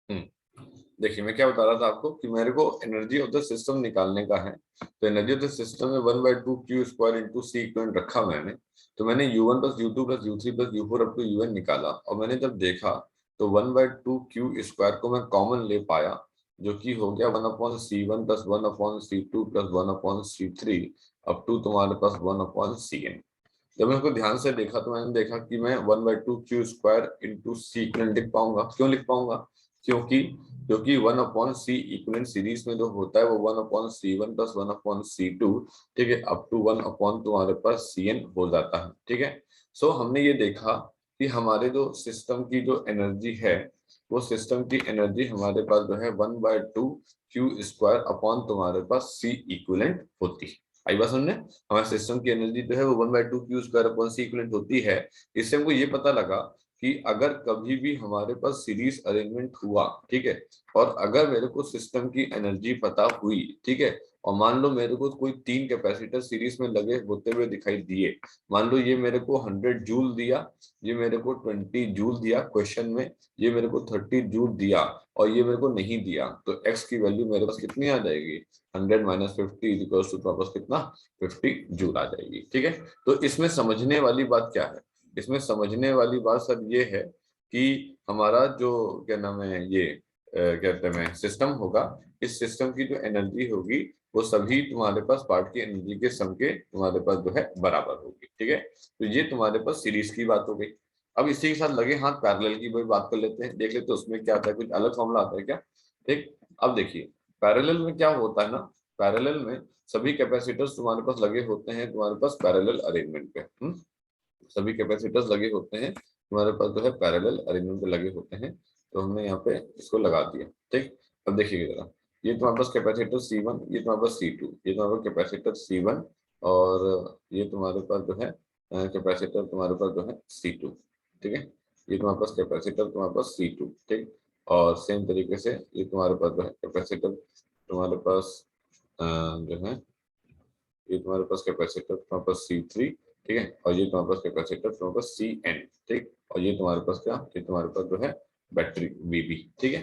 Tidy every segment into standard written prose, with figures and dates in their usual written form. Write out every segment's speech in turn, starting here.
देखिए मैं क्या बता रहा था आपको कि मेरे को एनर्जी ऑफ द सिस्टम निकालने का है। तो एनर्जी ऑफ द सिस्टम में 1/2 Q² इंटू सी इक्वलेंट रखा मैंने। तो मैंने U1 plus U2 plus U3 plus U4 up to UN निकाला, और मैंने जब देखा तो 1/2 Q² को मैं कॉमन ले पाया, जो कि हो गया 1/C1 plus 1/C2 plus 1/C3 up to तुम्हारे पास 1/CN। जब मैं उसको ध्यान से देखा तो मैंने देखा कि मैं 1/2 Q² इंटू सी इक्वलेंट लिख पाऊंगा। क्यों लिख पाऊंगा? क्योंकि क्योंकि 1/C इक्वलेंट सीरीज में जो होता है वो 1/C1 प्लस 1/C2, ठीक है, अप टू 1 तुम्हारे पास CN हो जाता है। ठीक है, सो हमने ये देखा कि हमारे जो सिस्टम की जो एनर्जी है, वो सिस्टम की एनर्जी हमारे पास जो है 1/2 Q² अपॉन तुम्हारे पास सी इक्वलेंट होती है। आई बात समझने? हमारे सिस्टम की एनर्जी जो है वो 1/2 Q² अपॉन सी इक्वलेंट होती है। इससे हमको ये पता लगा कि अगर कभी भी हमारे पास सीरीज अरेंजमेंट हुआ, ठीक है, और अगर मेरे को सिस्टम की एनर्जी पता हुई, ठीक है, और मान लो मेरे को कोई 3 कैपेसिटर सीरीज में लगे होते हुए दिखाई दिए, मान लो ये मेरे को 100 जूल दिया, ये मेरे को 20 जूल दिया क्वेश्चन में, ये मेरे को 30 जूल दिया, और ये मेरे को नहीं दिया, तो एक्स की वैल्यू मेरे पास कितनी आ जाएगी? 100 माइनस 50 इक्वल्स टू वापस कितना? 50 जूल आ जाएगी। ठीक है, तो इसमें समझने वाली बात क्या है? इसमें समझने वाली बात सर ये है कि हमारा जो क्या नाम है ये कहते हैं सिस्टम होगा, इस सिस्टम की जो एनर्जी होगी वो सभी तुम्हारे पास पार्ट की एनर्जी के सम के तुम्हारे पास जो है बराबर होगी। ठीक है, तो ये तुम्हारे पास सीरीज की बात हो गई। अब इसी के साथ लगे हाथ पैरेलल की भी बात कर लेते हैं, देख लेते हैं उसमें क्या आता है, कुछ अलग फॉर्मूला आता है क्या? ठीक, अब देखिए पैरेलल में क्या होता है ना, पैरेलल में सभी कैपेसिटर्स तुम्हारे पास लगे होते हैं तुम्हारे पास पैरेलल अरेंजमेंट पे। सभी कैपेसिटर्स लगे होते हैं तुम्हारे पास जो है पैरेलल अरेंजमेंट पे लगे होते हैं। तो हमने यहाँ पे इसको लगा दिया। ठीक, अब देखिए जरा, ये तुम्हारे पास कैपेसिटर C1, ये तुम्हारे पास C2, ये तुम्हारे पास कैपेसिटर C1, और ये तुम्हारे पास जो है कैपेसिटर तुम्हारे पास जो है C2। ठीक है, ये तुम्हारे पास कैपेसिटर तुम्हारे पास C2। ठीक, और सेम तरीके से ये तुम्हारे पास जो है कैपेसिटर तुम्हारे पास जो है, ये तुम्हारे पास कैपेसिटर तुम्हारे पास C3, ठीक है, और ये तुम्हारे पास कैपेसिटर तुम्हारे पास CN। ठीक, और ये तुम्हारे पास क्या, ये तुम्हारे पास जो है बैटरी VB। ठीक है,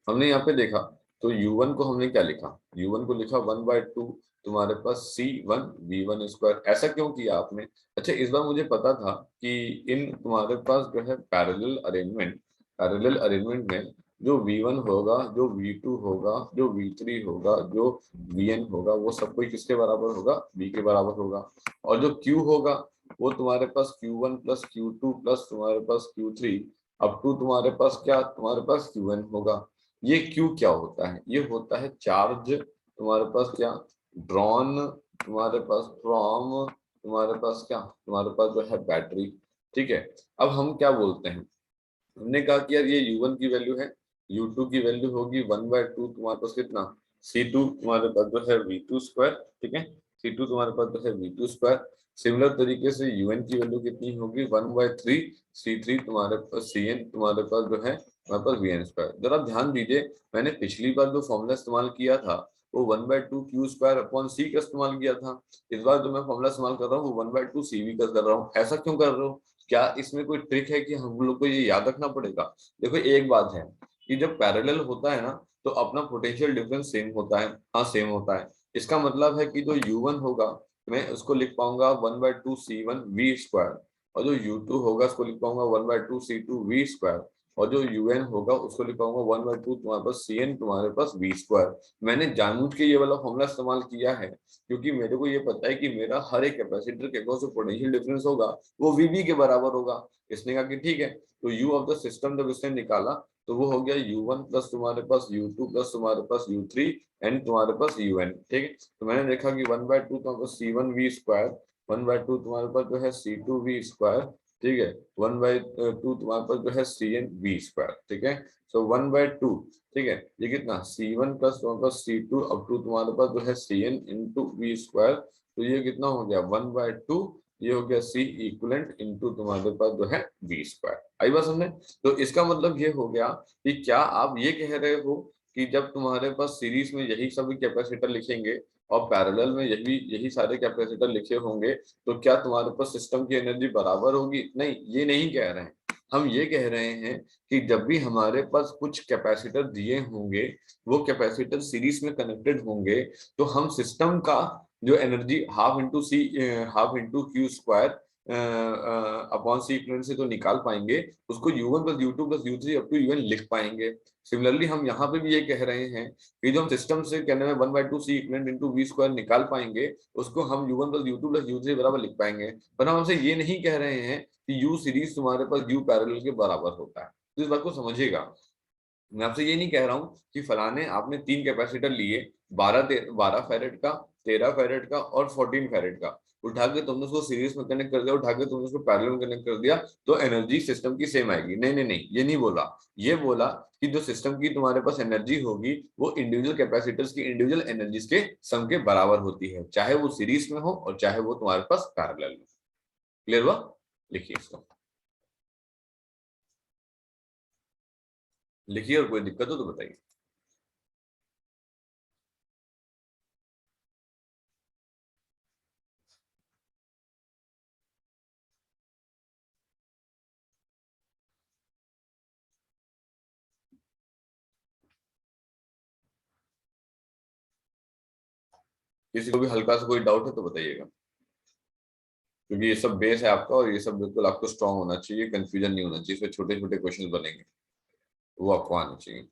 हमने यहाँ पे देखा तो U1 को हमने क्या लिखा? U1 को लिखा 1/2 तुम्हारे पास C1 V1²। ऐसा क्यों किया आपने? अच्छा, इस बार मुझे पता था कि इन तुम्हारे पास जो है पैरेलल अरेंजमेंट में जो V1 होगा, जो V2 होगा, जो V3 होगा, जो VN होगा, वो सब कोई किसके बराबर होगा? V के बराबर होगा। और जो Q होगा वो तुम्हारे पास Q1 प्लस Q2 प्लस तुम्हारे पास Q3 अप टू तुम्हारे पास क्या, तुम्हारे पास QN होगा। ये Q क्या होता है? ये होता है चार्ज तुम्हारे पास क्या, ड्रॉन तुम्हारे पास फ्रॉम तुम्हारे पास क्या, तुम्हारे पास जो है बैटरी। ठीक है, अब हम क्या बोलते हैं, हमने कहा कि यार ये U1 की वैल्यू है, U2 की वैल्यू होगी 1/2 तुम्हारे पास कितना, C2 तुम्हारे पास जो है V2²। ठीक है, C2 तुम्हारे पास जो है V2²। सिमिलर तरीके से UN की वैल्यू कितनी होगी? 1/3 C3 तुम्हारे पास CN तुम्हारे पास जो है तुम्हारे पास VN²। जरा ध्यान दीजिए, मैंने पिछली बार जो फॉर्मूला इस्तेमाल किया था वो 1/2 Q² अपॉन C का इस्तेमाल किया था। इस बार जो मैं फॉर्मूला इस्तेमाल कर रहा हूँ वो 1/2 CV का कर रहा हूँ। ऐसा क्यों कर रहा हूँ? क्या इसमें कोई ट्रिक है कि हम लोग को ये याद रखना पड़ेगा? देखो एक बात है कि जब पैरेलल होता है ना तो अपना पोटेंशियल डिफरेंस सेम होता है। हाँ सेम होता है, इसका मतलब है कि जो U1 होगा मैं उसको लिख पाऊंगा 1/2 C1 V², और जो U2 होगा उसको लिख पाऊंगा 1/2 C2 V², और जो UN होगा उसको लिख पाऊंगा 1/2 तुम्हारे पास CN तुम्हारे पास V²। मैंने जानबूझ के ये वाला फॉर्मूला इस्तेमाल किया है क्योंकि मेरे को ये पता है कि मेरा हर एक कैपेसिटर के अक्रॉस जो पोटेंशियल डिफरेंस होगा वो VB के बराबर होगा। इसने कहा कि ठीक है, तो U ऑफ द सिस्टम जब इसने निकाला तो वो हो गया U1 प्लस तुम्हारे पास U2 प्लस तुम्हारे पास U3 एंड तुम्हारे पास UN। ठीक है, तो मैंने देखा कि 1/2 तुम्हारे पास C1 V², 1/2 तुम्हारे पास जो है C2 V², ठीक है, 1/2 तुम्हारे पास जो है CN V²। ठीक है, सो 1/2, ठीक है, ये कितना C1 प्लस तुम्हारे पास C2 अप टू तुम्हारे पास जो है CN इंटू V²। तो ये कितना हो गया 1/2, ये हो गया C इक्वलेंट इंटू तुम्हारे पास जो है V²। आई बात समझे? तो इसका मतलब ये हो गया कि क्या आप ये कह रहे हो कि जब तुम्हारे पास सीरीज में यही सभी कैपेसिटर लिखेंगे और पैरेलल में यही यही सारे कैपेसिटर लिखे होंगे तो क्या तुम्हारे पास सिस्टम की एनर्जी बराबर होगी? नहीं, ये नहीं कह रहे हैं। हम ये कह रहे हैं कि जब भी हमारे पास कुछ कैपेसिटर दिए होंगे, वो कैपेसिटर सीरीज में कनेक्टेड होंगे, तो हम सिस्टम का जो energy half into Q square upon C equivalent से तो निकाल पाएंगे, उसको U1 plus U2 plus U3 up to UN लिख पाएंगे। सिमिलरली हम यहाँ पे भी ये कह रहे हैं कि जो हम सिस्टम से कहने में 1/2 सी इक्वलेंट इंटू वी स्क्वायर निकाल पाएंगे, उसको हम U1 plus U2 plus U3 बराबर लिख पाएंगे। पर हम हमसे ये नहीं कह रहे हैं कि U सीरीज तुम्हारे पास U पैरेलल के बराबर होता है। तो इस बात को समझिएगा, मैं आपसे ये नहीं कह रहा हूँ कि फलाने आपने 3 कैपेसिटर लिए, 12 फैरेड का, 13 फैरेड का और 14 फैरेड का, उठा के तुमने उसको सीरीज में कनेक्ट कर दिया, उठा के तुमने उसको पैरेलल में कनेक्ट कर दिया, तो एनर्जी सिस्टम की सेम आएगी। नहीं नहीं नहीं, ये नहीं बोला। ये बोला कि जो सिस्टम की तुम्हारे पास एनर्जी होगी वो इंडिविजुअल कैपेसिटर्स की इंडिविजुअल एनर्जीज के सम के बराबर होती है, चाहे वो सीरीज में हो और चाहे वो तुम्हारे पास पैरेलल में। क्लियर हुआ? लिखिए इसको, लिखिए, और कोई दिक्कत हो तो बताइए। किसी को भी हल्का सा कोई डाउट है तो बताइएगा, क्योंकि ये सब बेस है आपका और ये सब बिल्कुल आपको स्ट्रांग होना चाहिए, कंफ्यूजन नहीं होना चाहिए, इसमें छोटे छोटे क्वेश्चन बनेंगे, वो आपको आना चाहिए।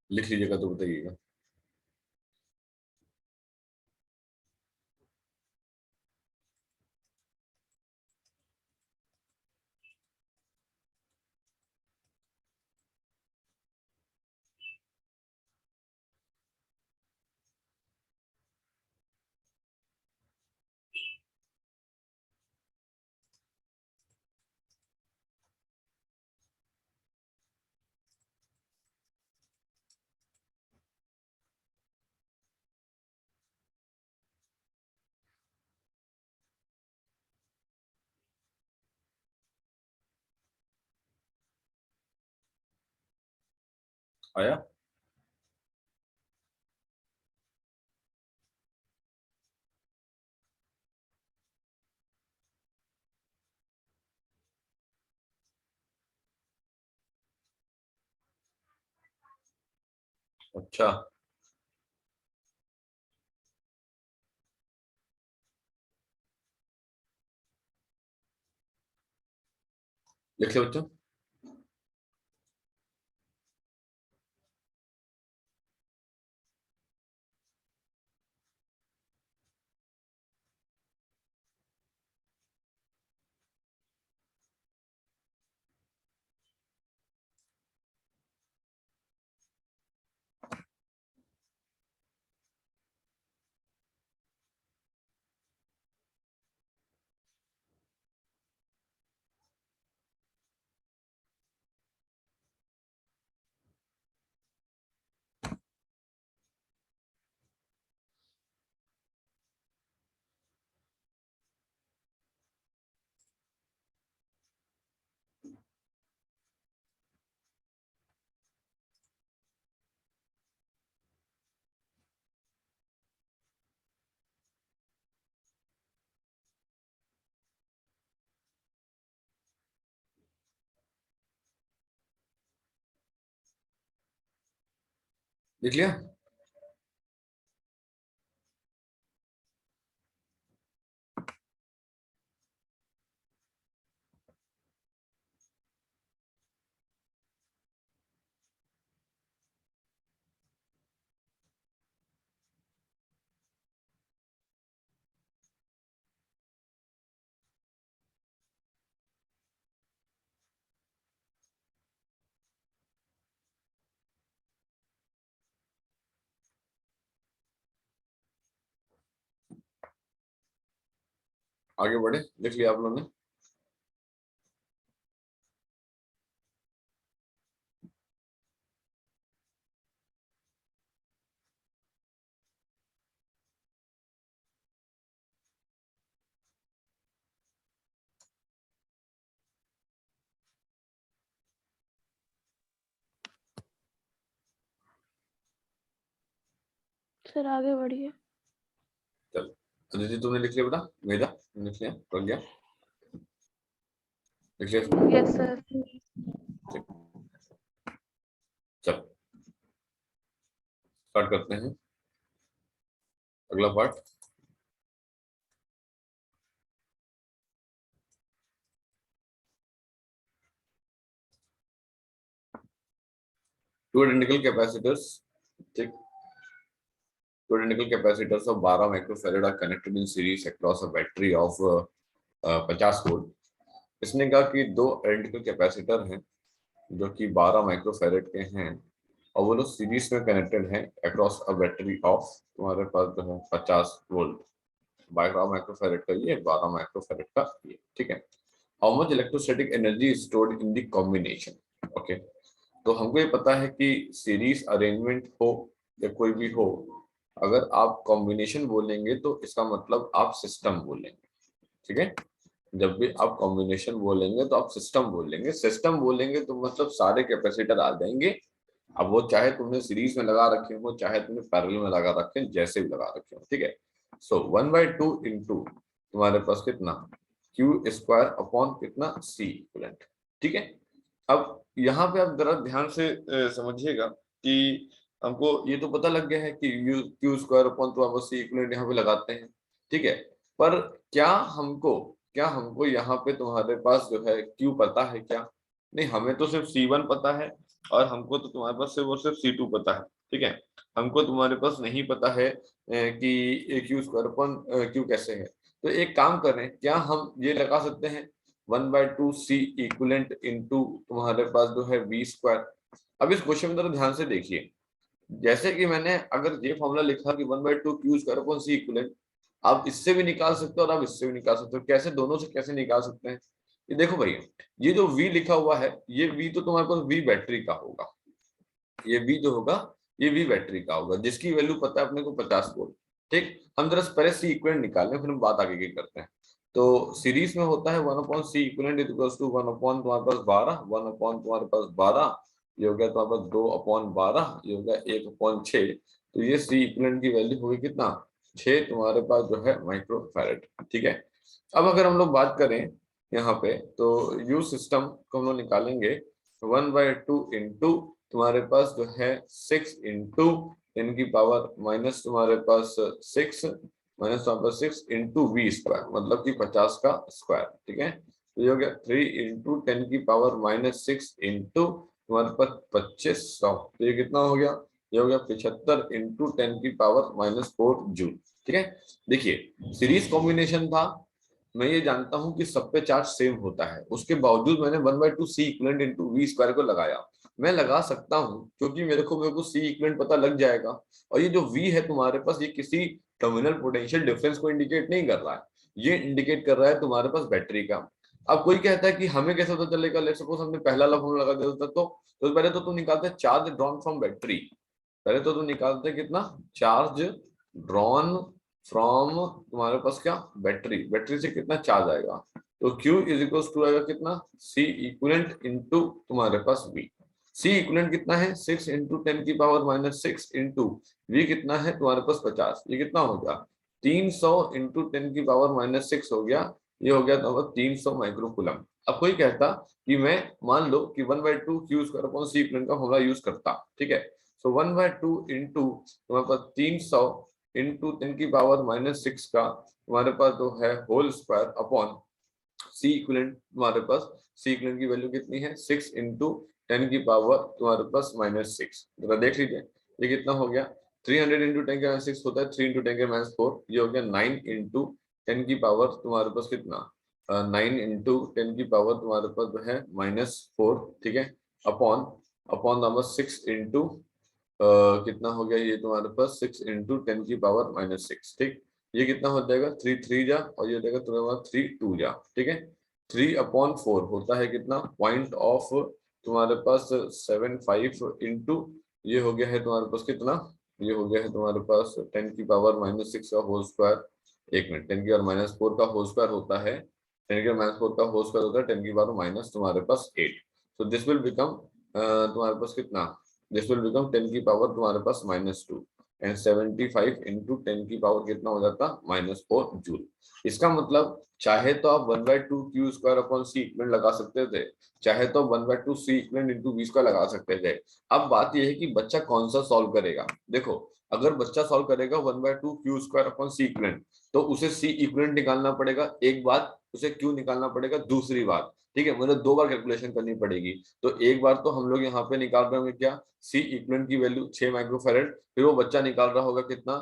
लिख लीजिएगा तो बताइएगा। आया? अच्छा, लिख लो बच्चों। लिख लिया? आगे बढ़े, लिख लिया आप लोगों ने? सर आगे बढ़िए। चलो, तो दीदी तुमने लिख लिया बेटा? वेदा लिख लिया? प्रज्ञा लिख लिया इसको? Yes sir. ठीक, चलो स्टार्ट करते हैं अगला पार्ट। टू आइडेंटिकल कैपेसिटर्स, ठीक, two identical capacitors of 12 microfarad are connected in series across a battery of 50 volt. इसने कहा कि दो आइडेंटिकल कैपेसिटर हैं जो कि 12 माइक्रोफैरेड के हैं और वो लोग सीरीज में कनेक्टेड हैं अक्रॉस अ बैटरी ऑफ, तुम्हारे पास जो है 50 वोल्ट। 12 माइक्रोफैरेड का ये, 12 माइक्रोफैरेड का ये, ठीक है। How much electrostatic energy is stored in the combination? Okay, तो हमको ये पता है कि सीरीज अरेंजमेंट हो या कोई भी हो, अगर आप कॉम्बिनेशन बोलेंगे तो इसका मतलब आप सिस्टम बोलेंगे, ठीक है। जब भी आप कॉम्बिनेशन बोलेंगे तो आप सिस्टम बोलेंगे, सिस्टम बोलेंगे तो मतलब सारे कैपेसिटर आ जाएंगे। अब वो चाहे तुमने सीरीज में लगा रखे हो, चाहे तुमने पैरेलल में लगा रखे हो, जैसे भी लगा रखे हो, ठीक है। सो 1/2 इंटू तुम्हारे पास कितना, क्यू स्क्वायर अपॉन कितना, सी इक्विवेलेंट, ठीक है। अब यहाँ पे आप जरा ध्यान से समझिएगा कि हमको ये तो पता लग गया है कि यू क्यू स्क्वायर अपॉन तो आप सी इक्विवेलेंट यहाँ पे लगाते हैं, ठीक है। पर क्या हमको यहाँ पे तुम्हारे पास जो है क्यू पता है क्या? नहीं, हमें तो सिर्फ C1 पता है और हमको तो तुम्हारे पास सिर्फ और सिर्फ C2 पता है, ठीक है। हमको तुम्हारे पास नहीं पता है कि क्यू स्क्वायर अपॉन क्यू कैसे है। तो एक काम करें, क्या हम ये लगा सकते हैं 1/2 सी इक्विवेलेंट इंटू तुम्हारे पास जो है वी स्क्वायर। अब इस क्वेश्चन में जरा ध्यान से देखिए, जैसे कि मैंने अगर ये फॉर्मूला लिखा कि 1/2 Q square upon C equivalent, आप इससे भी निकाल सकते हो और आप इससे भी निकाल सकते हो। कैसे, दोनों से कैसे निकाल सकते हैं? ये देखो भैया, ये जो v लिखा हुआ है, ये v तो तुम्हारे पास v बैटरी का होगा, ये v जो होगा ये v बैटरी का होगा, जिसकी वैल्यू पता है अपने को 50 वोल्ट, ठीक। हम जरा पहले सी इक्विवेलेंट निकाल लें, फिर हम बात आगे की करते हैं। तो सीरीज में होता है 1/c इक्विवेलेंट इक्वल्स टू 1 तुम्हारे पास 12, 1 तुम्हारे पास 12, ये हो गया तुम्हारे पास 2/12, ये हो गया 1/6। तो ये सी इक्विवेलेंट की वैल्यू होगी कितना, 6 तुम्हारे पास जो है माइक्रोफैरेड, ठीक है। अब अगर हम लोग बात करें यहाँ पे, तो यू सिस्टम को हम लोग निकालेंगे 1/2 इंटू तुम्हारे पास जो है 6 इंटू 10 की पावर माइनस तुम्हारे पास 6 माइनस तुम्हारे पास 6 इंटू वी स्क्वायर, मतलब कि 50 का स्क्वायर, ठीक है। तो ये हो गया 3 इंटू 10 की पावर माइनस 6 इंटू तुम्हारे पास 2500, तो ये कितना हो गया, ये हो गया 75 इंटू 10 की पावर माइनस 4 जूल, ठीक है। देखिए सीरीज कॉम्बिनेशन था, मैं ये जानता हूं कि सब पे चार्ज सेम होता है, उसके बावजूद मैंने 1/2 C equivalent into V square को लगाया। मैं लगा सकता हूं क्योंकि मेरे को सी इक्विवेलेंट पता लग जाएगा, और ये जो वी है तुम्हारे पास, ये किसी टर्मिनल पोटेंशियल डिफरेंस को इंडिकेट नहीं कर रहा है, ये इंडिकेट कर रहा है तुम्हारे पास बैटरी का। अब कोई कहता है कि हमें कैसे पता चलेगा, लेट्स सपोज हमने पहला लफड़ लगा दिया था, तो पहले तो तुम निकालते चार्ज ड्रॉन फ्रॉम बैटरी, पहले तो तुम निकालते कितना, चार्ज ड्रॉन फ्रॉम तुम्हारे पास क्या, बैटरी, बैटरी से कितना चार्ज आएगा, तो Q इज इक्वल टू आएगा कितना, C इक्विवेलेंट इंटू तुम्हारे पास V। C इक्विवेलेंट कितना है, 6 इंटू 10 की पावर माइनस 6 इंटू V कितना है तुम्हारे पास 50, ये कितना हो गया 300 इंटू 10 की पावर माइनस 6 हो गया, ये हो गया तुम्हारा 300 माइक्रोकूलम। अब कोई कहता कि मैं मान लो कि 1/2 Q square upon C equivalent का फॉर्मूला यूज करता, ठीक है। सो 1/2 इंटू तुम्हारे पास 300 इंटू 10 की पावर -6 का तुम्हारे पास जो है whole square upon C equivalent. तुम्हारे पास सी इक्विवेलेंट की वैल्यू कितनी है 6 इंटू 10 की पावर तुम्हारे पास -6। जरा देख लीजिए ये कितना हो गया 300 इंटू 10 के -6 होता है 3 इंटू 10 के -4। ये हो गया 9 इंटू 10 की पावर तुम्हारे पास कितना 9 इंटू 10 की पावर तुम्हारे पास जो है -4। ठीक है अपॉन अपॉन नंबर 6 इंटू कितना हो गया ये तुम्हारे पास 6 इंटू 10 की पावर -6। ठीक ये कितना हो जाएगा 3 3 जा और ये हो जाएगा तुम्हारे पास 3 2 जा। ठीक है 3/4 होता है कितना पॉइंट ऑफ तुम्हारे पास 75 इंटू ये हो गया है तुम्हारे पास कितना ये हो गया है तुम्हारे पास 10 की पावर -6 का होल स्क्वायर। एक मिनट 10 की पावर -4 का होल स्क्वायर होता है 10 की पावर -4 का होल स्क्वायर होता है 10 की पावर माइनस तुम्हारे पास 8। सो दिस विल बिकम तुम्हारे पास कितना दिस विल बिकम 10 की पावर तुम्हारे पास -2 एंड 75 इंटू 10 की पावर कितना हो जाता -4 जूल। इसका मतलब चाहे तो आप 1/2 Q square upon C equivalent लगा सकते थे, चाहे तो 1/2 C equivalent into V square लगा सकते थे। अब बात यह है कि बच्चा कौन सा सॉल्व करेगा। देखो अगर बच्चा सॉल्व करेगा 1/2 Q square upon C equivalent तो उसे सी इक्विवेलेंट निकालना पड़ेगा एक बात, उसे क्यू निकालना पड़ेगा दूसरी बात। ठीक है मतलब 2 बार कैलकुलेशन करनी पड़ेगी। तो एक बार तो हम लोग यहाँ पे निकाल रहे होंगे क्या सी इक्विवेलेंट की वैल्यू 6 माइक्रोफैरेड, फिर वो बच्चा निकाल रहा होगा कितना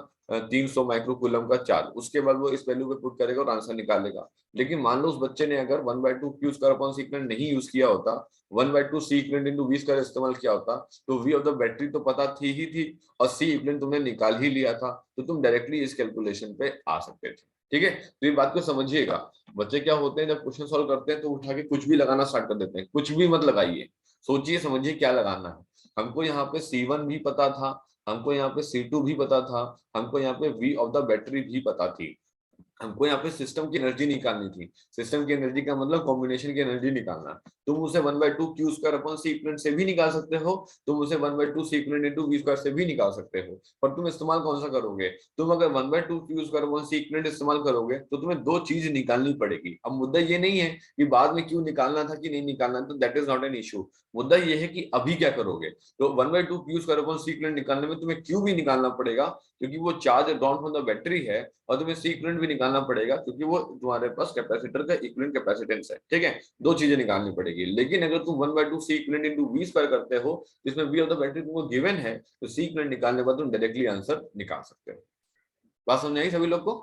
300 माइक्रोकूलम का चार्ज, उसके बाद वो इस वैल्यू पे पुट करेगा और आंसर निकालेगा। लेकिन मान लो उस बच्चे ने अगर 1/2 Q square upon C equivalent नहीं यूज किया होता 1/2 C equivalent into V square इस्तेमाल किया होता तो वी ऑफ द बैटरी तो पता थी ही थी और सी इक्विवेलेंट तुमने निकाल ही लिया था तो तुम डायरेक्टली इस कैलकुलेशन पे आ सकते थे। ठीक है तो ये बात को समझिएगा। बच्चे क्या होते हैं जब क्वेश्चन सॉल्व करते हैं तो उठा के कुछ भी लगाना स्टार्ट कर देते हैं, कुछ भी मत लगाइए, सोचिए समझिए क्या लगाना है। हमको यहाँ पे C1 भी पता था, हमको यहाँ पे C2 भी पता था, हमको यहाँ पे V ऑफ द बैटरी भी पता थी, हमको यहाँ पे सिस्टम की एनर्जी निकालनी थी। सिस्टम की एनर्जी का मतलब कॉम्बिनेशन की एनर्जी निकालना। तुम उसे 1/2 Q square upon C equivalent से भी निकाल सकते हो, तुम उसे 1/2 C equivalent into V square से भी निकाल सकते हो, पर तुम इस्तेमाल कौन सा करोगे। तुम अगर 1/2 Q square upon C equivalent इस्तेमाल करोगे तो तुम्हें दो चीज निकालनी पड़ेगी। अब मुद्दा ये नहीं है कि बाद में क्यू निकालना था कि नहीं निकालना, तो that is not an issue. मुद्दा ये है कि अभी क्या करोगे। तो 1/2 Q square upon C equivalent निकालने में तुम्हें क्यू भी निकालना पड़ेगा क्योंकि वो charge drawn from the battery है, और तुम्हें सी इक्विवेलेंट भी निकालना पड़ेगा क्योंकि वो तुम्हारे पास कैपेसिटर का इक्विवेलेंट कैपेसिटेंस है। ठीक है दो चीजें निकालनी पड़ेगी। लेकिन अगर तुम 1/2 C equivalent into V square करते हो जिसमें वी ऑफ द बैटरी तुमको गिवन है तो सी इक्विवेलेंट निकालने के बाद तुम डायरेक्टली आंसर निकाल सकते हो। बात समझ आई सभी लोग को,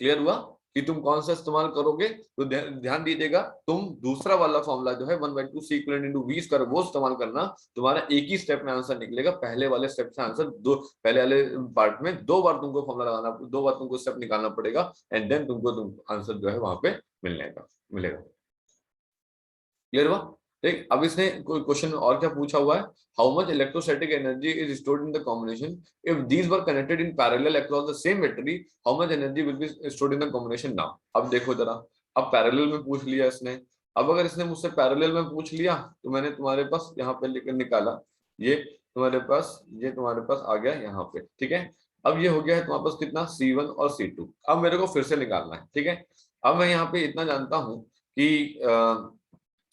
क्लियर हुआ कि तुम कौन सा इस्तेमाल करोगे। तो ध्यान दीजिएगा तुम दूसरा वाला फॉर्मूला जो है 1/2 C equivalent into V square वो इस्तेमाल करना, तुम्हारा एक ही स्टेप में आंसर निकलेगा। पहले वाले स्टेप से आंसर दो, पहले वाले पार्ट में 2 बार तुमको फॉर्मूला लगाना, 2 बार तुमको स्टेप निकालना पड़ेगा एंड देन तुम आंसर जो है वहां पे मिलेगा। क्लियर हुआ। ठीक अब इसने कोई क्वेश्चन और क्या पूछा हुआ है, how much electrostatic energy is stored in the combination if these were connected in parallel across the same battery, how much energy will be stored in the combination now. अब देखो जरा, अब पैरेलल में पूछ लिया इसने। अब अगर इसने मुझसे पैरेलल में पूछ लिया तो मैंने तुम्हारे पास यहाँ पे लेकर निकाला, ये तुम्हारे पास आ गया यहाँ पे। ठीक है अब ये हो गया है तुम्हारे पास कितना C1 और C2। अब मेरे को फिर से निकालना है। ठीक है अब मैं यहाँ पे इतना जानता हूँ कि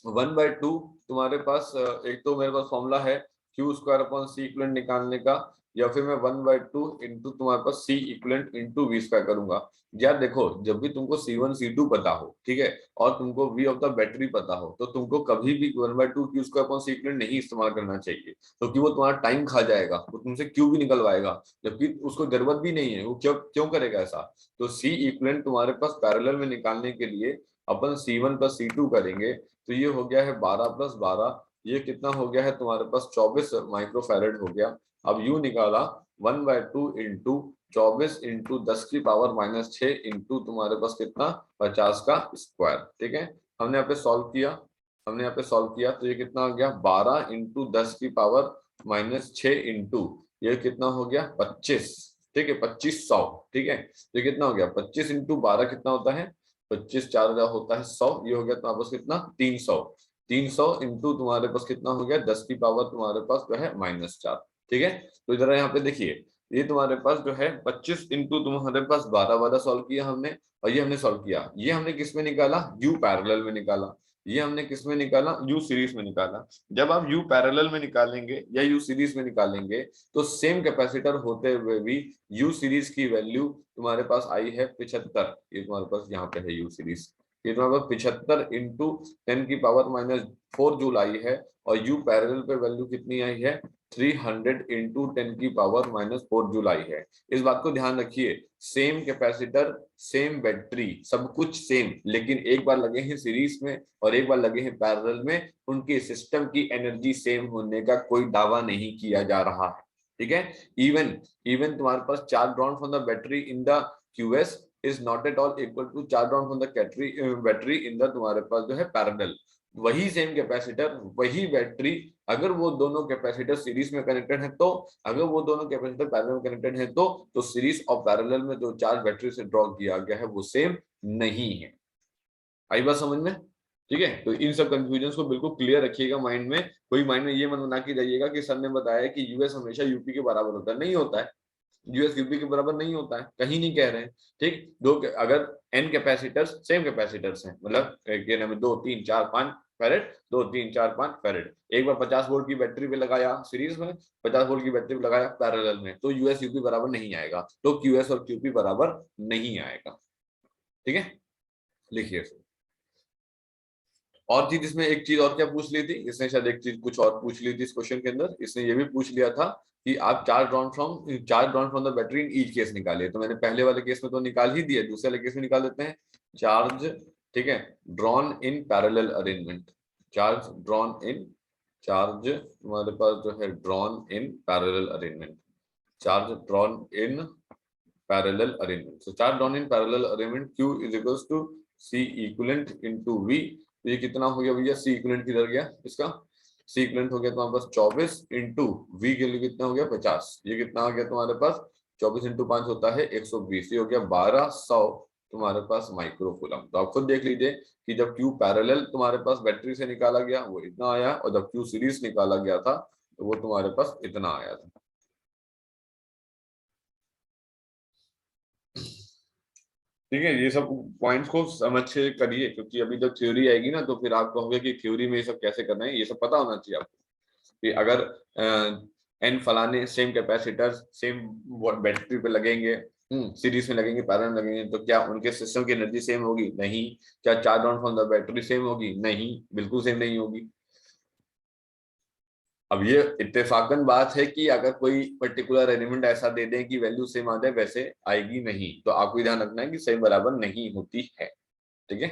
1/2 तुम्हारे पास एक तो मेरे पास फॉर्मूला है Q square upon C equivalent निकालने का, या फिर मैं 1/2 इंटू तुम्हारे पास C equivalent into V square करूंगा। यार देखो जब भी तुमको C1 C2 पता हो, ठीक है, और तुमको वी ऑफ द बैटरी पता हो तो तुमको कभी भी 1/2 Q square upon C equivalent नहीं इस्तेमाल करना चाहिए क्योंकि तो वो तुम्हारा टाइम खा जाएगा, वो तुमसे क्यू भी निकलवाएगा जबकि उसको जरूरत भी नहीं है। वो क्यों क्यों करेगा ऐसा। तो सी इक्विवेलेंट तुम्हारे पास पैरेलल में निकालने के लिए अपन C1 प्लस C2 करेंगे। तो ये हो गया है 12 प्लस 12, ये कितना हो गया है तुम्हारे पास 24 माइक्रोफैरेड हो गया। अब यू निकाला 1/2 इंटू 24 इंटू 10 की पावर -6 इंटू तुम्हारे पास कितना 50 का स्क्वायर। ठीक है हमने यहाँ पे सॉल्व किया तो ये कितना हो गया 12 इंटू 10 की पावर -6 इंटू ये कितना हो गया 25। ठीक है 2500। ठीक है तो कितना हो गया 25 इंटू 12 कितना होता है 25 4 होता है 100। ये हो गया तुम्हारे पास कितना 300। 300 इंटू तुम्हारे पास कितना हो गया 10 की पावर तुम्हारे पास जो है -4। ठीक है तो इधर यहाँ पे देखिए ये तुम्हारे पास जो है 25 इंटू तुम्हारे पास 12 12 सॉल्व किया हमने, और ये हमने सॉल्व किया, ये हमने किस में निकाला यू पैरेलल में निकाला। ये हमने किस में निकाला, यू सीरीज में निकाला। जब आप यू पैरेलल में निकालेंगे या यू सीरीज में निकालेंगे तो सेम कैपेसिटर होते हुए भी यू सीरीज की वैल्यू तुम्हारे पास आई है 75। ये तुम्हारे पास यहाँ पे है यू सीरीज, ये तुम्हारे पास 75 इंटू 10⁻⁴ जूल आई है। और यू पैरेलल पे वैल्यू कितनी आई है, 300 इंटू 10⁻⁴ जूल आई है। इस बात को ध्यान रखिए, सेम कैपेसिटर सेम बैटरी सब कुछ सेम, लेकिन एक बार लगे हैं सीरीज में और एक बार लगे हैं पैरेलल में, उनके सिस्टम की एनर्जी सेम होने का कोई दावा नहीं किया जा रहा है। ठीक है, इवन इवन तुम्हारे पास charge drawn from the battery in the QS is not at all equal to charge drawn from the battery in the तुम्हारे पास जो है पैरेलल। वही सेम कैपेसिटर वही बैटरी, अगर वो दोनों कैपेसिटर सीरीज में कनेक्टेड है तो, अगर वो दोनों कैपेसिटर पैरेलल में कनेक्टेड है तो सीरीज और पैरेलल में जो चार्ज बैटरी से ड्रॉ किया गया है वो सेम नहीं है। आई बात समझ में? ठीक है, तो इन सब कंफ्यूजन को बिल्कुल क्लियर रखिएगा माइंड में। कोई माइंड में ये मत बना के जाइएगा कि सर ने बताया कि यूएस हमेशा यूपी के बराबर होता है, नहीं होता है। यूएस यूपी के बराबर नहीं होता है, कहीं नहीं कह रहे हैं। ठीक, दो अगर एन कैपेसिटर्स सेम कैपेसिटर्स हैं, मतलब क्या नाम है, 2 3 4 5 फेरेड, 2 3 4 5 फेरेड, एक बार 50 वोल्ट की बैटरी पे लगाया सीरीज में, 50 वोल्ट की बैटरी पे लगाया पैरेलल में, तो यूएस यूपी बराबर नहीं आएगा, तो क्यूएस और क्यूपी बराबर नहीं आएगा। ठीक है, लिखिए। और चीज इसमें एक चीज और क्या पूछ ली थी इसने, शायद एक चीज कुछ और पूछ ली थी इस क्वेश्चन के अंदर। इसने ये भी पूछ लिया था कि आप charge drawn from the battery in each case निकालिए। तो मैंने पहले वाले केस में तो निकाल ही दिया, दूसरे वाले केस में निकाल देते हैं। चार्ज, ठीक है, drawn in parallel arrangement, charge drawn in, charge हमारे पास जो है drawn in parallel arrangement, charge drawn in parallel arrangement. So charge drawn in parallel arrangement Q is equals to C equivalent into V। तो ये कितना हो गया भैया, C equivalent किधर गया इसका, C equivalent हो गया तुम्हारे पास 24 इंटू V के लिए कितना हो गया 50। ये कितना आ गया तुम्हारे पास, 24 इंटू 5 होता है 120, ये हो गया 1200 तुम्हारे पास माइक्रो कूलम। तो आप खुद देख लीजिए कि जब Q पैरेलल तुम्हारे पास बैटरी से निकाला गया वो इतना आया, और जब Q सीरीज निकाला गया था तो वो तुम्हारे पास इतना आया था। ठीक है, ये सब पॉइंट्स को समझ से करिए, क्योंकि अभी जब थ्योरी आएगी ना तो फिर आप कहोगे कि थ्योरी में ये सब कैसे करना है। ये सब पता होना चाहिए आपको कि अगर एन फलाने सेम कैपेसिटर सेम बैटरी पे लगेंगे, सीरीज में लगेंगे पैरेलल लगेंगे, तो क्या उनके सिस्टम की एनर्जी सेम होगी? नहीं। क्या charge on from the battery same होगी? नहीं, बिल्कुल सेम नहीं होगी। अब ये इत्तेफाकन बात है कि अगर कोई पर्टिकुलर एलिमेंट ऐसा दे दें कि वैल्यू सेम आ जाए, वैसे आएगी नहीं। तो आपको ध्यान रखना है कि सेम बराबर नहीं होती है। ठीक है,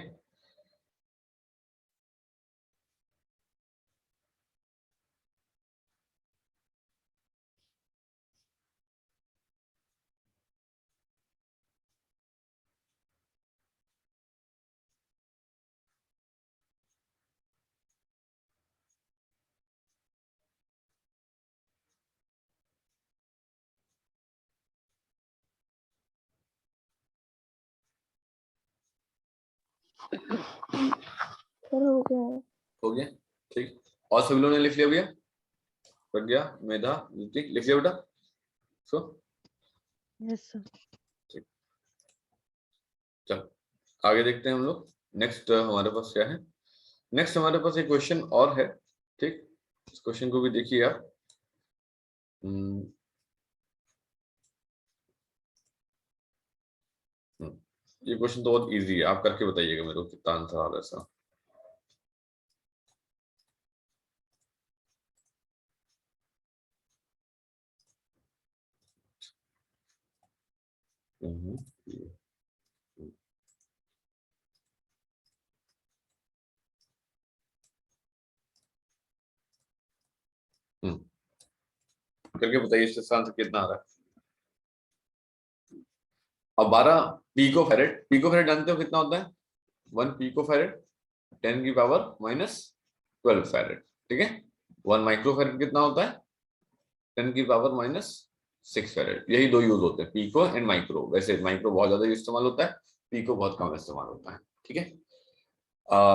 हो गया। हो गया। ठीक, और सभी लोगों ने लिख लिया भैया? प्रज्ञा, मेधा, ऋतिक, लिख लिया बेटा? So yes sir. ठीक, चलो आगे देखते हैं हम लोग। नेक्स्ट हमारे पास क्या है, नेक्स्ट हमारे पास एक क्वेश्चन और है। ठीक, इस क्वेश्चन को भी देखिए आप। ये क्वेश्चन तो बहुत इजी है, आप करके बताइएगा मेरे को कितना आंसर आ रहा है इसका। हम्म, हम्म, करके बताइए इसका आंसर कितना आ रहा है। अब 12 पीको फेरेड, पीको फेरेड जानते हो कितना होता है? 1 पीको फेरेड 10⁻⁻12 फेरेड। ठीक है, 1 माइक्रो फेरेड कितना होता है? 10⁻⁻6 फेरेड। यही दो यूज होते हैं, पीको एंड माइक्रो। वैसे माइक्रो बहुत ज्यादा इस्तेमाल होता है, पीको बहुत कम इस्तेमाल होता है। ठीक है,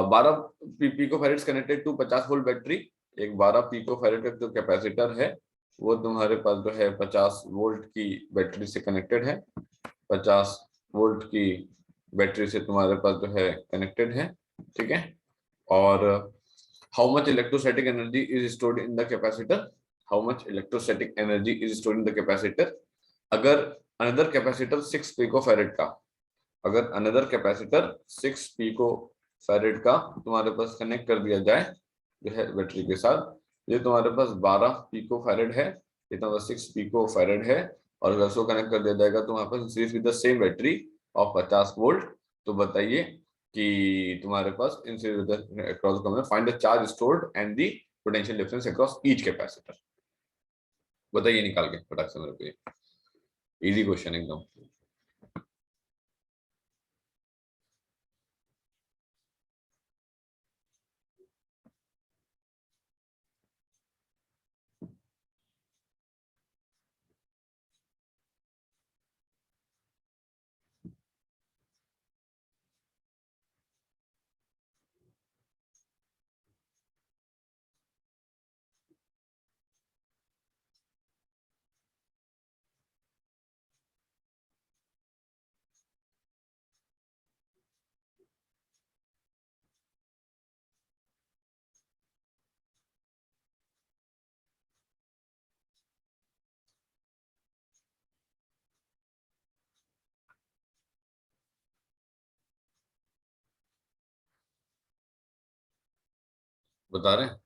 12 pico farad connected to 50 volt battery. एक 12 पीको फेरेड का जो कैपेसिटर है वो तुम्हारे पास जो है 50 वोल्ट की बैटरी से कनेक्टेड है, 50 वोल्ट की बैटरी से तुम्हारे पास जो है कनेक्टेड है। ठीक है, और how much electrostatic energy is stored in the capacitor, how much electrostatic energy is stored in the capacitor. अगर अनदर कैपेसिटर 6 पिको फैरेड का, अगर अनदर कैपेसिटर 6 पिको फैरेड का तुम्हारे पास कनेक्ट कर दिया जाए जो है बैटरी के साथ, ये तुम्हारे पास 12 पिको फैरेड है, ये तुम्हारा 6 पिको फैरेड है, और अगर उसको कनेक्ट कर दिया जाएगा तुम्हारे पास series with the same battery of 50 volt, तो बताइए कि तुम्हारे पास in series with the across common find the charge stored and the potential difference across each capacitor. बताइए निकाल के फटाक से मेरे को, इजी क्वेश्चन एकदम। बता रहे हैं?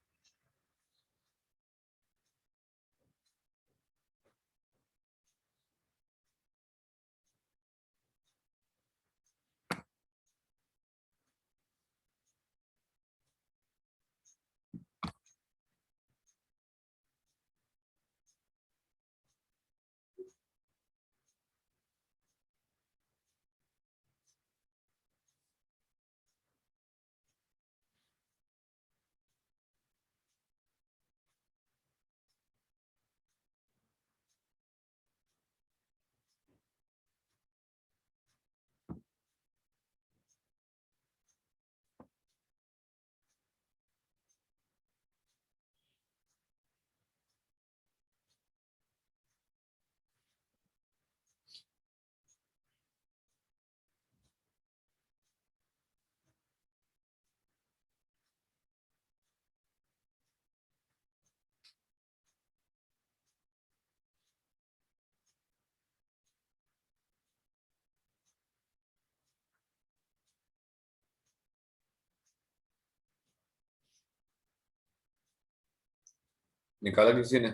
निकाला किसी ने?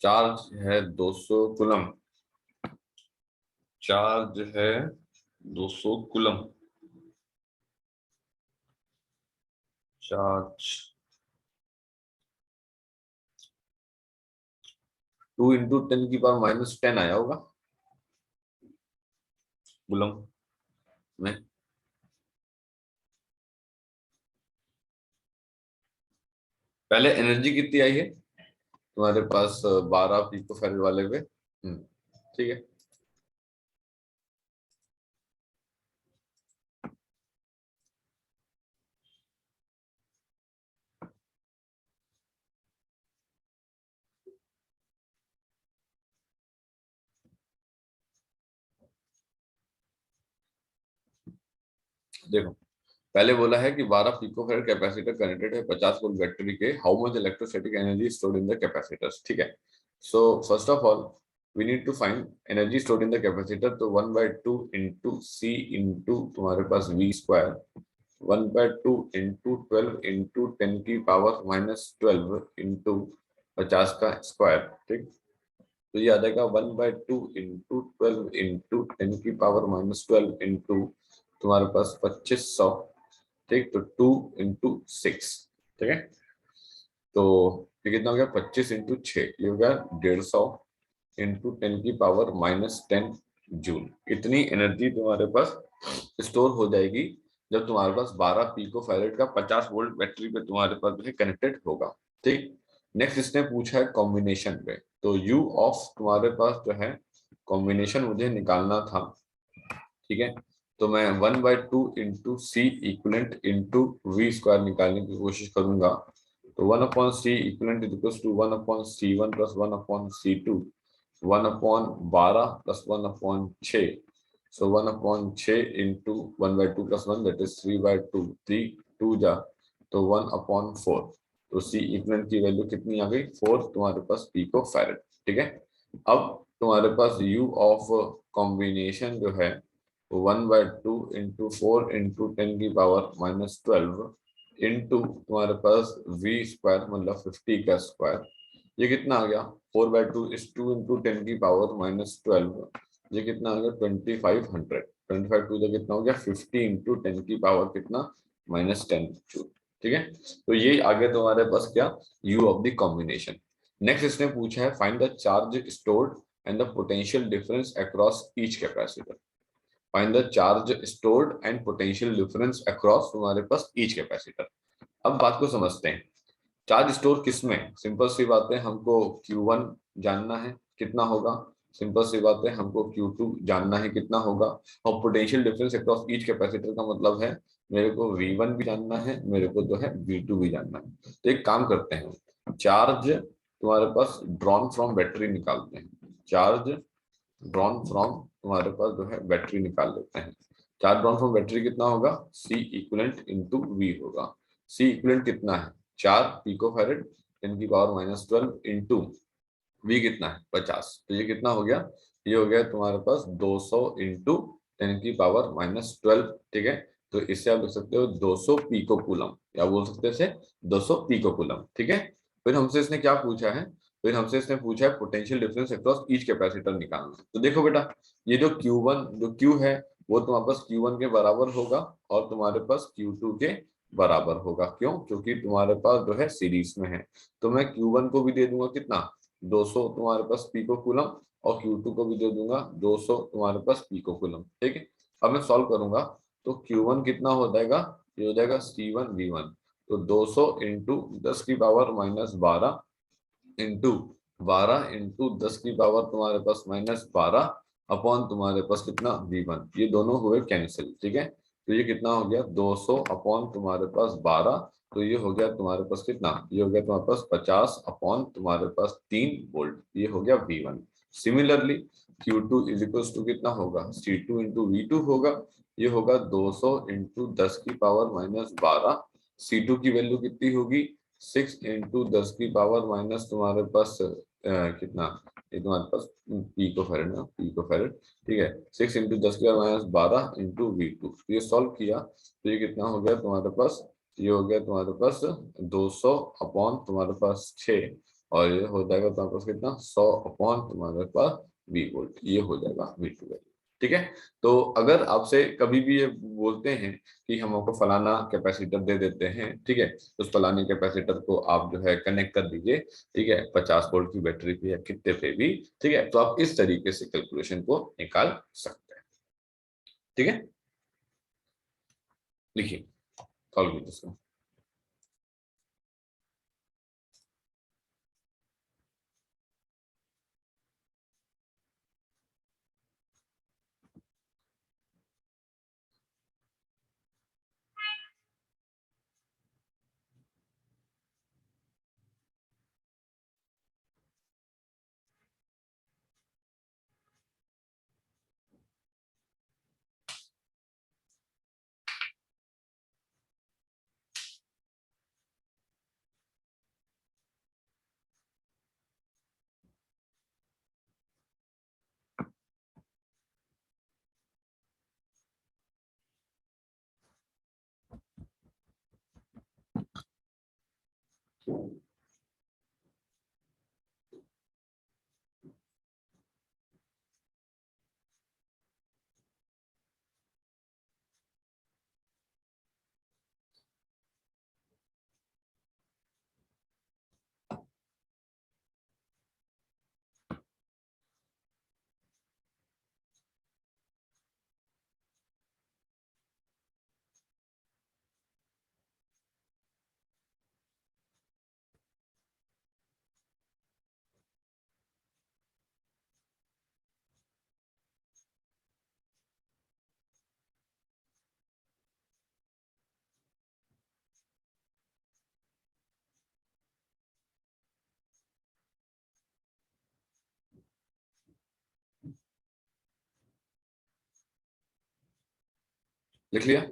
चार्ज है 200 कूलम, चार्ज है 200 कूलम, चार्ज 2 × 10⁻⁻10 आया होगा कूलम में। पहले एनर्जी कितनी आई है तुम्हारे पास 12 पिको फैरेड वाले पे? ठीक है। देखो पहले बोला है कि 12 पिकोफैरेड कैपेसिटर कनेक्टेड है 50 वोल्ट बैटरी के, how much electrostatic energy stored in the capacitors. ठीक है, so first of all we need to find energy stored in the capacitor, तो 1/2 इंटू सी इंटू तुम्हारे पास V square, 1/2 into 12 into 10⁻⁻12 into 50 का square. ठीक, तो ये आ जाएगा 1/2 इंटू 12 इंटू 10⁻⁻12 इंटू तुम्हारे पास 2500। ठीक, तो 2 × 6। ठीक है, तो ये कितना हो गया 25 इंटू 6, ये हो गया 150 इंटू 10⁻⁻10 जूल। इतनी एनर्जी तुम्हारे पास स्टोर हो जाएगी जब तुम्हारे पास 12 पिको फैरेड का 50 वोल्ट बैटरी पे तुम्हारे पास जो है कनेक्टेड होगा। ठीक, नेक्स्ट इसने पूछा है कॉम्बिनेशन पे। तो यू ऑफ तुम्हारे पास जो है कॉम्बिनेशन मुझे निकालना था। ठीक है, तो मैं 1/2 into C equivalent into V square निकालने की कोशिश करूंगा। तो 1/c equivalent is equal to 1/c1 plus 1/c2, 1/12 plus 1/6। So 1/6 into 1/2 plus 1 that is 3/2, 3 2 जा तो 1/4। तो सी इक्वलेंट की वैल्यू कितनी आ गई, 4 तुम्हारे पास पिको फैरेड। ठीक है, अब तुम्हारे पास यू ऑफ कॉम्बिनेशन जो है 1/2 इंटू 4 इंटू 10⁻⁻12 इंटू तुम्हारे पास वी स्क्वायर मतलब 50 का स्क्वायर। ये कितना आ गया, 4/2 इज 2 इंटू 10⁻⁻12। ये कितना आ गया 2500। 25 टू कितना हो गया 50 इंटू 10 कितना -10 जूल। ठीक है, तो ये आ गया तुम्हारे पास क्या, you of the combination. Next इसने पूछा है find the charge stored and the potential difference across each capacitor. Find the charge stored and potential difference across तुम्हारे पास ईच कैपेसिटर। अब बात को समझते हैं, चार्ज स्टोर किस में, सिंपल सी बात है, हमको Q1 जानना है कितना होगा, सिंपल सी बात है हमको Q2 जानना है कितना होगा, और potential difference across each capacitor का मतलब है मेरे को V1 भी जानना है, मेरे को जो है V2 भी जानना है। तो एक काम करते हैं, चार्ज तुम्हारे पास ड्रॉन फ्रॉम बैटरी निकालते हैं। चार्ज ड्रॉन फ्रॉम तुम्हारे पास जो है बैटरी निकाल लेते हैं। चार्ज ड्रॉन फ्रॉम बैटरी कितना होगा, सी इक्विवेलेंट इंटू वी होगा। सी इक्विवेलेंट कितना है 4 पिको फैरेड 10⁻12 इंटू वी कितना है 50। तो ये कितना हो गया, ये हो गया तुम्हारे पास 200 इंटू 10⁻12। ठीक है, तो इससे आप लिख सकते हो 200 पिको कूलम, या बोल सकते हैं इसे 200 पिको कूलम। ठीक है, फिर हमसे इसने क्या पूछा है, फिर हमसे इसने पूछा है potential difference across each capacitor निकालना। तो देखो बेटा, ये जो Q1 जो Q है वो तुम्हारे पास Q1 के बराबर होगा और तुम्हारे पास Q2 के बराबर होगा। क्यों, क्योंकि तुम्हारे पास जो है सीरीज में है। तो मैं Q1 को भी दे दूंगा कितना 200 तुम्हारे पास पिको कूलम, और Q2 को भी दे दूंगा 200 तुम्हारे पास पिको कूलम। ठीक है, अब मैं सॉल्व करूंगा तो Q1 कितना हो जाएगा, ये हो जाएगा C1V1। तो 200 इंटू 10⁻12 इंटू 12 इंटू 10 तुम्हारे पास -12 अपॉन तुम्हारे पास कितना V1, ये दोनों हुए कैंसिल। ठीक है, तो ये कितना हो गया 200 अपॉन तुम्हारे पास 12, तो ये हो गया तुम्हारे पास कितना, ये हो गया तुम्हारे पास 50 अपॉन तुम्हारे पास 3 वोल्ट, ये हो गया V1। Similarly Q2 is equal to कितना होगा C2 इंटू V2 होगा, ये होगा 200 इंटू 10⁻12। C2 की वैल्यू कितनी होगी 6 इंटू 10⁻- तुम्हारे पास कितना, ये तुम्हारे पास पिको फैरेड ना, पिको फैरेड। ठीक है, 6 इंटू 10⁻12 इंटू V2, ये सॉल्व किया तो ये कितना हो गया तुम्हारे पास, ये हो गया तुम्हारे पास 200 अपॉन तुम्हारे पास 6, और ये हो जाएगा तुम्हारे पास कितना 100 अपॉन तुम्हारे पास V वोल्ट, ये हो जाएगा V2 वैल्यू। ठीक है, तो अगर आपसे कभी भी ये बोलते हैं कि हम आपको फलाना कैपेसिटर दे देते हैं, ठीक है, उस फलाने कैपेसिटर को आप जो है कनेक्ट कर दीजिए, ठीक है, 50 वोल्ट की बैटरी पे या कितने पे भी, ठीक है, तो आप इस तरीके से कैलकुलेशन को निकाल सकते हैं। ठीक है, लिखिए सॉल्व कीजिए इसको। लिख लिया?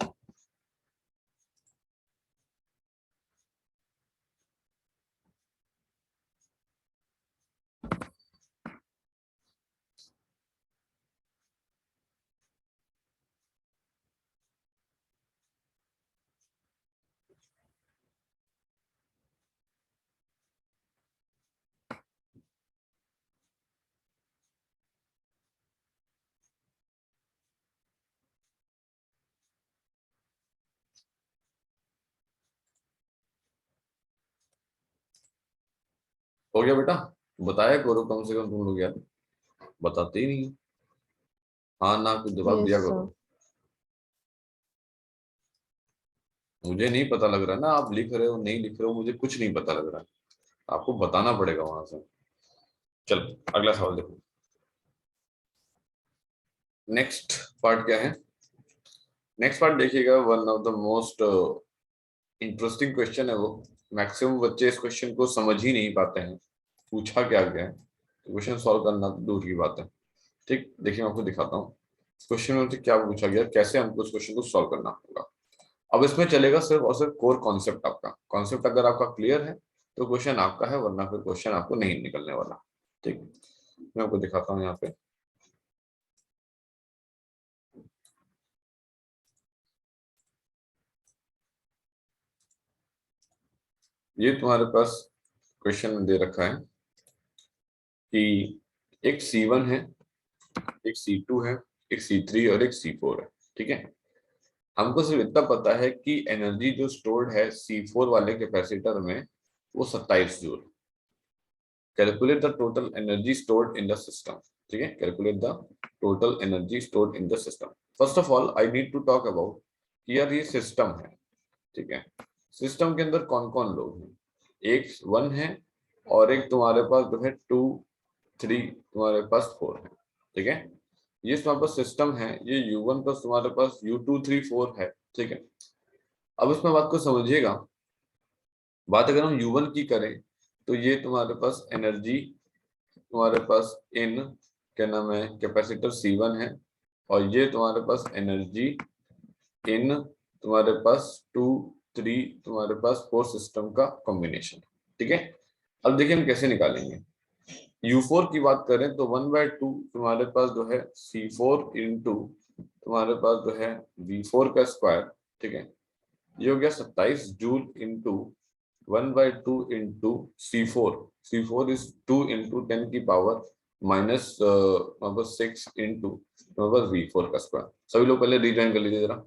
हो गया बेटा? बताया करो कम से कम तुम लोग यार, बताते ही नहीं हो। हाँ ना कुछ जवाब यस दिया सर। करो। मुझे नहीं पता लग रहा ना, आप लिख रहे हो नहीं लिख रहे हो, मुझे कुछ नहीं पता लग रहा। आपको बताना पड़ेगा वहां से। चलो अगला सवाल देखो। नेक्स्ट पार्ट क्या है? नेक्स्ट पार्ट देखिएगा, one of the most interesting question है वो। मैक्सिमम बच्चे इस क्वेश्चन को समझ ही नहीं पाते हैं, पूछा क्या गया है, क्वेश्चन सॉल्व करना तो दूर की बात है। ठीक, देखिए मैं आपको दिखाता हूँ क्वेश्चन में मुझे क्या पूछा गया, कैसे हमको इस क्वेश्चन को सॉल्व करना होगा। अब इसमें चलेगा सिर्फ और सिर्फ कोर कॉन्सेप्ट। आपका कॉन्सेप्ट अगर आपका क्लियर है तो क्वेश्चन आपका है, वरना फिर क्वेश्चन आपको नहीं निकलने वाला। ठीक, मैं आपको दिखाता हूँ यहाँ पे। ये तुम्हारे पास क्वेश्चन में दे रखा है कि एक C1 है, एक C2 है, एक C3 और एक C4 है। ठीक है, हमको सिर्फ इतना पता है कि एनर्जी जो स्टोर्ड है C4 वाले कैपेसिटर में वो 27 joule. Calculate the total energy stored in the system. ठीक है, calculate the total energy stored in the system. First of all I need to talk about कि यार ये सिस्टम है। ठीक है, सिस्टम के अंदर कौन कौन लोग हैं? एक 1 है और एक तुम्हारे पास जो है 2 3 तुम्हारे पास 4 है। ठीक है, ये तुम्हारे पास सिस्टम है, ये U1 प्लस तुम्हारे पास U2 3 4 है। ठीक है, अब इसमें बात को समझिएगा। बात अगर हम U1 की करें तो ये तुम्हारे पास एनर्जी तुम्हारे पास इन क्या नाम है कैपेसिटर C1 है, और ये तुम्हारे पास एनर्जी इन तुम्हारे पास 2 3 तुम्हारे पास 4 सिस्टम का कॉम्बिनेशन। ठीक है, अब देखिए हम कैसे निकालेंगे। U4 की बात करें तो 1/2 तुम्हारे पास जो है C4 इंटू तुम्हारे पास जो है V4 का स्क्वायर। ठीक है, ये हो गया 27 joule into 1/2 into C4 is 2 into 10 की पावर माइनस 6 इंटू V4 का स्क्वायर। सभी लोग पहले रीजॉइन कर लीजिए जरा,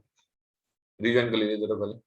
रीजॉइन कर लीजिए जरा पहले।